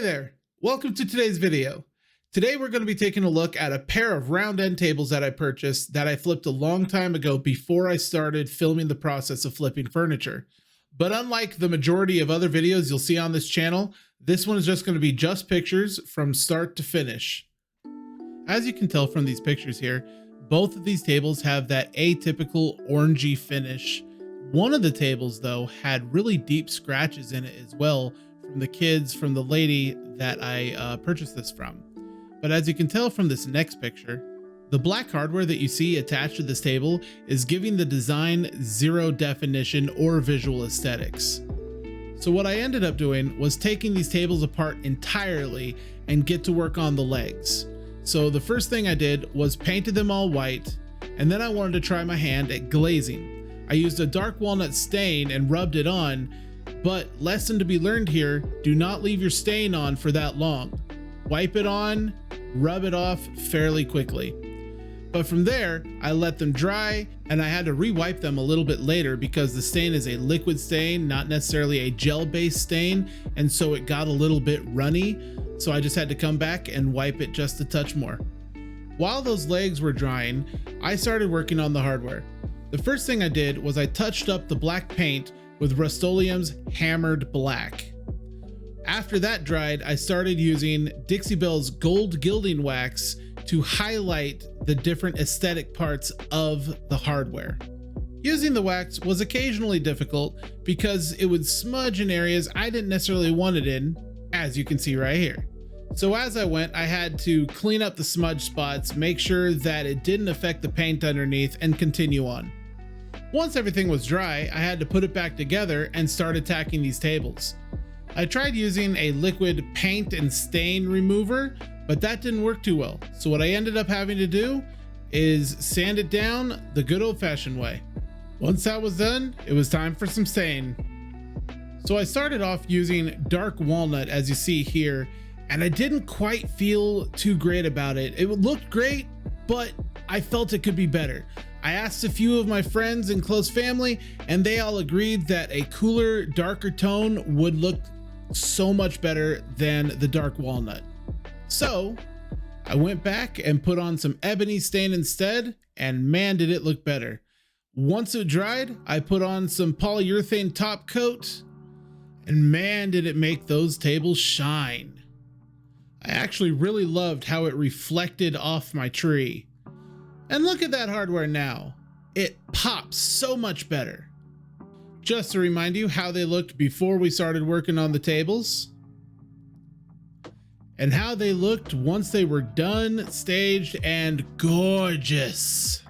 there, welcome to today's video. Today we're going to be taking a look at a pair of round end tables that I purchased that I flipped a long time ago before I started filming the process of flipping furniture. But unlike the majority of other videos you'll see on this channel, this one is just going to be just pictures from start to finish. As you can tell from these pictures here, both of these tables have that atypical orangey finish. One of the tables though had really deep scratches in it as well from the kids from the lady that I purchased this from. But as you can tell from this next picture, the black hardware that you see attached to this table is giving the design zero definition or visual aesthetics. So what I ended up doing was taking these tables apart entirely and get to work on the legs. So the first thing I did was painted them all white, and then I wanted to try my hand at glazing. I used a dark walnut stain and rubbed it on, but lesson to be learned here, do not leave your stain on for that long. Wipe it on, rub it off fairly quickly. But from there, I let them dry, and I had to re-wipe them a little bit later because the stain is a liquid stain, not necessarily a gel-based stain, and so it got a little bit runny, so I just had to come back and wipe it just a touch more. While those legs were drying, I started working on the hardware. The first thing I did was I touched up the black paint with Rust-Oleum's Hammered Black. After that dried, I started using Dixie Belle's Gold Gilding Wax to highlight the different aesthetic parts of the hardware. Using the wax was occasionally difficult because it would smudge in areas I didn't necessarily want it in, as you can see right here. So as I went, I had to clean up the smudge spots, make sure that it didn't affect the paint underneath, and continue on. Once everything was dry, I had to put it back together and start attacking these tables. I tried using a liquid paint and stain remover, but that didn't work too well. So what I ended up having to do is sand it down the good old-fashioned way. Once that was done, it was time for some stain. So I started off using dark walnut, as you see here, and I didn't quite feel too great about it. It looked great, but I felt it could be better. I asked a few of my friends and close family, and they all agreed that a cooler, darker tone would look so much better than the dark walnut. So I went back and put on some ebony stain instead, and man, did it look better. Once it dried, I put on some polyurethane top coat, and man, did it make those tables shine. I actually really loved how it reflected off my tree. And look at that hardware now. It pops so much better. Just to remind you how they looked before we started working on the tables, and how they looked once they were done, staged, and gorgeous.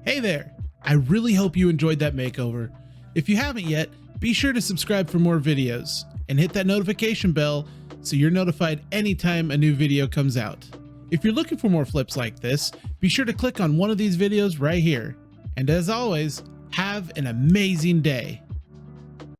Hey there, I really hope you enjoyed that makeover. If you haven't yet, be sure to subscribe for more videos and hit that notification bell so you're notified anytime a new video comes out. If you're looking for more flips like this, be sure to click on one of these videos right here. And as always, have an amazing day.